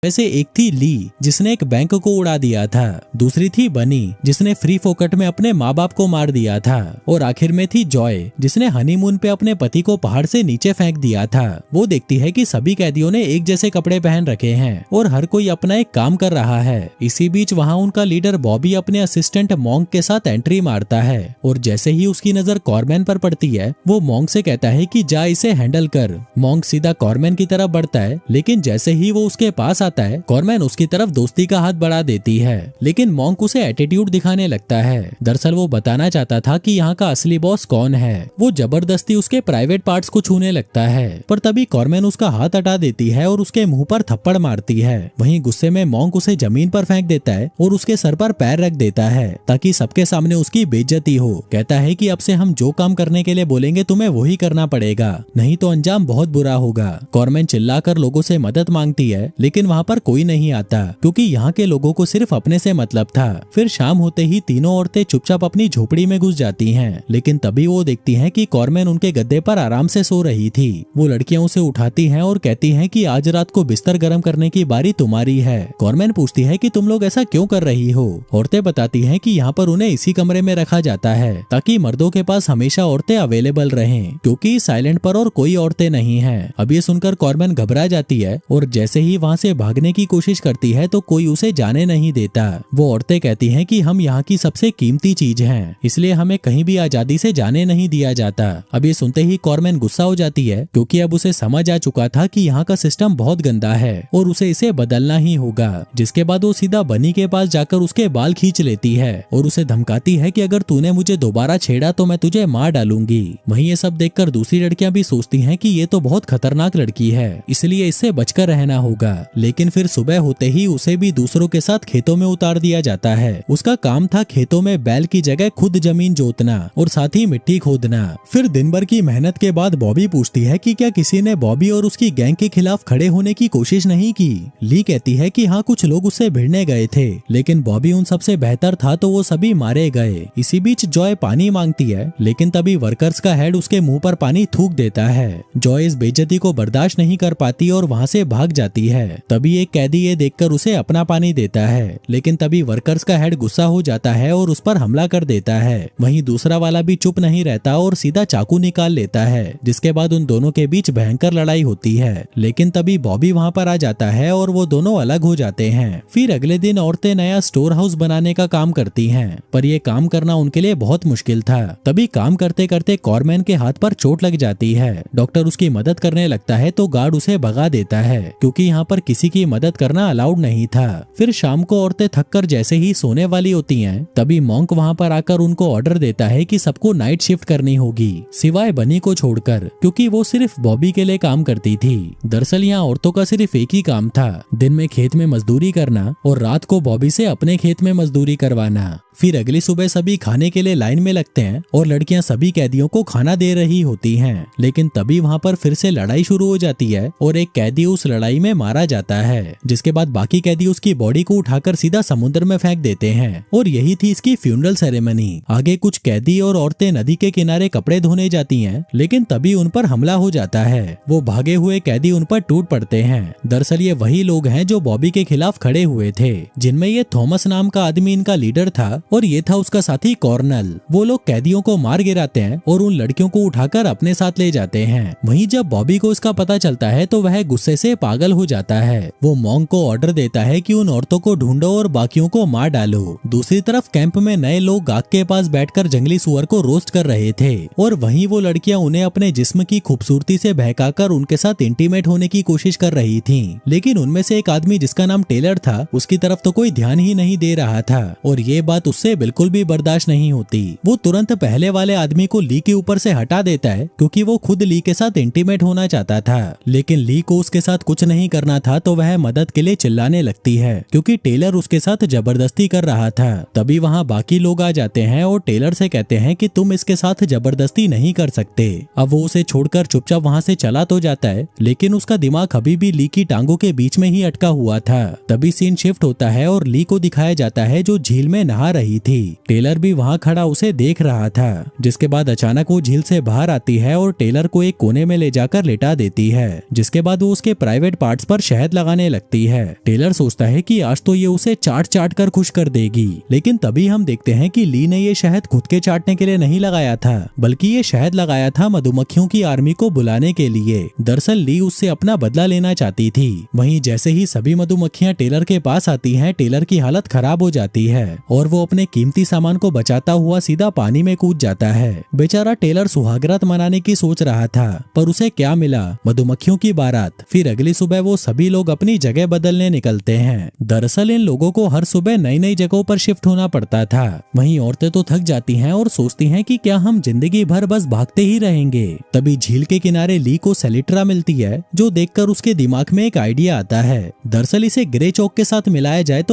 वैसे एक थी ली जिसने एक बैंक को उड़ा दिया था, दूसरी थी बनी जिसने फ्री फोकट में अपने माँ बाप को मार दिया था, और आखिर में थी जॉय जिसने हनीमून पे अपने पति को पहाड़ से नीचे फेंक दिया था। वो देखती है कि सभी कैदियों ने एक जैसे कपड़े पहन रखे हैं और हर कोई अपना एक काम कर रहा है। इसी बीच वहाँ उनका लीडर बॉबी अपने असिस्टेंट मॉन्क के साथ एंट्री मारता है, और जैसे ही उसकी नजर कॉर्मैन पर पड़ती है वो मॉन्क से कहता है कि जा इसे हैंडल कर। मॉन्क सीधा कॉर्मैन की तरफ बढ़ता है, लेकिन जैसे ही वो उसके पास आता है कॉर्मैन उसकी तरफ दोस्ती का हाथ बढ़ा देती है, लेकिन मॉन्क उसे एटीट्यूड दिखाने लगता है। दरअसल वो बताना चाहता था कि यहाँ का असली बॉस कौन है। वो जबरदस्ती उसके प्राइवेट पार्ट्स को छूने लगता है, पर तभी कॉर्मैन उसका हाथ हटा देती है और उसके मुंह पर थप्पड़ मारती है। वहीं गुस्से में मॉन्क उसे जमीन पर फेंक देता है और उसके सर पर पैर रख देता है ताकि सबके सामने उसकी बेइज्जती हो। कहता है कि अब से हम जो काम करने के लिए बोलेंगे तुम्हें वही करना पड़ेगा, नहीं तो अंजाम बहुत बुरा होगा। कॉर्मैन चिल्लाकर लोगों से मदद मांगती है, लेकिन वहाँ पर कोई नहीं आता क्योंकि यहाँ के लोगों को सिर्फ अपने से मतलब था। फिर शाम होते ही तीनों औरतें चुपचाप अपनी झोपड़ी में घुस जाती हैं, लेकिन तभी वो देखती हैं कि कॉर्मैन उनके गद्दे पर आराम से सो रही थी। वो लड़कियां उसे उठाती हैं और कहती हैं कि आज रात को बिस्तर गर्म करने की बारी तुम्हारी है। कॉर्मैन पूछती है कि तुम लोग ऐसा क्यों कर रही हो। औरतें बताती हैं कि यहाँ पर उन्हें इसी कमरे में रखा जाता है ताकि मर्दों के पास हमेशा औरतें अवेलेबल रहें, क्योंकि साइलेंट पर और कोई औरतें नहीं हैं। अब ये सुनकर कॉर्मैन घबरा जाती है और जैसे ही वहाँ से भागने की कोशिश करती है तो कोई उसे जाने नहीं देता। वो औरतें कहती हैं कि हम यहाँ की सबसे कीमती चीज हैं, इसलिए हमें कहीं भी आजादी से जाने नहीं दिया जाता। अब ये सुनते ही कॉर्मैन गुस्सा हो जाती है, क्योंकि अब उसे समझ आ चुका था कि यहाँ का सिस्टम बहुत गंदा है और उसे इसे बदलना ही होगा। जिसके बाद वो सीधा बनी के पास जाकर उसके बाल खींच लेती है और उसे धमकाती है कि अगर तूने मुझे दोबारा छेड़ा तो मैं तुझे मार डालूंगी। वहीं ये सब देखकर दूसरी लड़कियां भी सोचती हैं कि ये तो बहुत खतरनाक लड़की है, इसलिए इससे बचकर रहना होगा। लेकिन फिर सुबह होते ही उसे भी दूसरों के साथ खेतों में उतार दिया जाता है। उसका काम था खेतों में बैल की जगह खुद जमीन जोतना और साथ ही मिट्टी खोदना। फिर दिन भर की मेहनत के बाद बॉबी पूछती है कि क्या किसी ने बॉबी और उसकी गैंग के खिलाफ खड़े होने की कोशिश नहीं की। ली कहती है कि हाँ, कुछ लोग उससे भिड़ने गए थे, लेकिन बॉबी उन सबसे बेहतर था तो वो सभी मारे गए। इसी बीच जॉय पानी मांगती है, लेकिन तभी वर्कर्स का हेड उसके मुंह पर पानी थूक देता है। जॉय इस बेइज्जती को बर्दाश्त नहीं कर पाती और वहाँ से भाग जाती है। तभी एक कैदी ये देखकर उसे अपना पानी देता है, लेकिन तभी वर्कर्स का हेड गुस्सा हो जाता है और उस पर हमला कर देता है। वहीं दूसरा वाला भी चुप नहीं रहता और सीधा चाकू निकाल लेता है, जिसके बाद उन दोनों के बीच भयंकर लड़ाई होती है। लेकिन तभी बॉबी वहाँ पर आ जाता है और वो दोनों अलग हो जाते हैं। फिर अगले दिन औरतें नया स्टोर हाउस बनाने का काम करती हैं, पर ये काम करना उनके लिए बहुत मुश्किल था। तभी काम करते करते कॉर्मैन के हाथ पर चोट लग जाती है। डॉक्टर उसकी मदद करने लगता है तो गार्ड उसे भगा देता है, क्योंकि यहाँ पर किसी की मदद करना अलाउड नहीं था। फिर शाम को औरतें थककर जैसे ही सोने वाली होती हैं, तभी मॉन्क वहाँ पर आकर उनको ऑर्डर देता है कि सबको नाइट शिफ्ट करनी होगी, सिवाय बनी को छोड़कर, क्योंकि वो सिर्फ बॉबी के लिए काम करती थी। दरअसल यहाँ औरतों का सिर्फ एक ही काम था, दिन में खेत में मजदूरी करना और रात को बॉबी से अपने खेत में मजदूरी करवाना। फिर अगली सुबह सभी खाने के लिए लाइन में लगते हैं और लड़कियां सभी कैदियों को खाना दे रही होती हैं, लेकिन तभी वहाँ पर फिर से लड़ाई शुरू हो जाती है और एक कैदी उस लड़ाई में मारा जाता है, जिसके बाद बाकी कैदी उसकी बॉडी को उठाकर सीधा समुद्र में फेंक देते हैं और यही थी इसकी फ्यूनरल सेरेमनी। आगे कुछ कैदी और औरतें नदी के किनारे कपड़े धोने जाती हैं, लेकिन तभी उन पर हमला हो जाता है। वो भागे हुए कैदी उन पर टूट पड़ते हैं। दरअसल ये वही लोग हैं जो बॉबी के खिलाफ खड़े हुए थे, जिनमें ये थॉमस नाम का आदमी इनका लीडर था और ये था उसका साथी कॉर्नल। वो लोग कैदियों को मार गिराते हैं और उन लड़कियों को उठाकर अपने साथ ले जाते हैं। वहीं जब बॉबी को इसका पता चलता है तो वह गुस्से से पागल हो जाता है। वो मॉन्क को ऑर्डर देता है कि उन औरतों को ढूंढो और बाकियों को मार डालो। दूसरी तरफ कैंप में नए लोग आग के पास बैठकर जंगली सुअर को रोस्ट कर रहे थे और वहीं वो लड़कियां उन्हें अपने जिस्म की खूबसूरती से बहकाकर उनके साथ इंटीमेट होने की कोशिश कर रही थीं। लेकिन उनमें से एक आदमी जिसका नाम टेलर था, उसकी तरफ तो कोई ध्यान ही नहीं दे रहा था और ये बात उससे बिल्कुल भी बर्दाश्त नहीं होती। वो तुरंत पहले वाले आदमी को ली के ऊपर से हटा देता है, क्योंकि वो खुद ली के साथ इंटीमेट होना चाहता था। लेकिन ली को उसके साथ कुछ नहीं करना था तो वह मदद के लिए चिल्लाने लगती है, क्योंकि टेलर उसके साथ जबरदस्ती कर रहा था। तभी वहाँ बाकी लोग आ जाते हैं और टेलर से कहते हैं कि तुम इसके साथ जबरदस्ती नहीं कर सकते। अब वो उसे छोड़कर चुपचाप वहाँ से चला तो जाता है, लेकिन उसका दिमाग अभी भी ली की टांगों के बीच में ही अटका हुआ था। तभी सीन शिफ्ट होता है और ली को दिखाया जाता है जो झील में नहा रही थी। टेलर भी वहाँ खड़ा उसे देख रहा था, जिसके बाद अचानक वो झील से बाहर आती है और टेलर को एक कोने में ले जाकर लेटा देती है, जिसके बाद वो उसके प्राइवेट पार्ट्स पर शहद लगाने लगाने लगती है। टेलर सोचता है कि आज तो ये उसे चाट चाट कर खुश कर देगी, लेकिन तभी हम देखते हैं कि ली ने ये शहद खुद के चाटने के लिए नहीं लगाया था, बल्कि ये शहद लगाया था मधुमक्खियों की आर्मी को बुलाने के लिए। दरअसल ली उससे अपना बदला लेना चाहती थी। वहीं जैसे ही सभी मधुमक्खियां टेलर के पास आती हैं, टेलर की हालत खराब हो जाती है और वो अपने कीमती सामान को बचाता हुआ सीधा पानी में कूद जाता है। बेचारा टेलर सुहागरात मनाने की सोच रहा था, पर उसे क्या मिला? मधुमक्खियों की बारात। फिर अगली सुबह वो सभी लोग अपनी जगह बदलने निकलते हैं। दरअसल इन लोगों को हर सुबह नई नई जगहों पर शिफ्ट होना पड़ता था। वहीं औरतें तो थक जाती हैं और सोचती हैं कि क्या हम जिंदगी भर बस भागते ही रहेंगे। तभी झील के किनारे ली को सेलिट्रा मिलती है, जो देखकर उसके दिमाग में एक आइडिया आता है। दरअसल इसे ग्रे चौक के साथ मिलाया जाए तो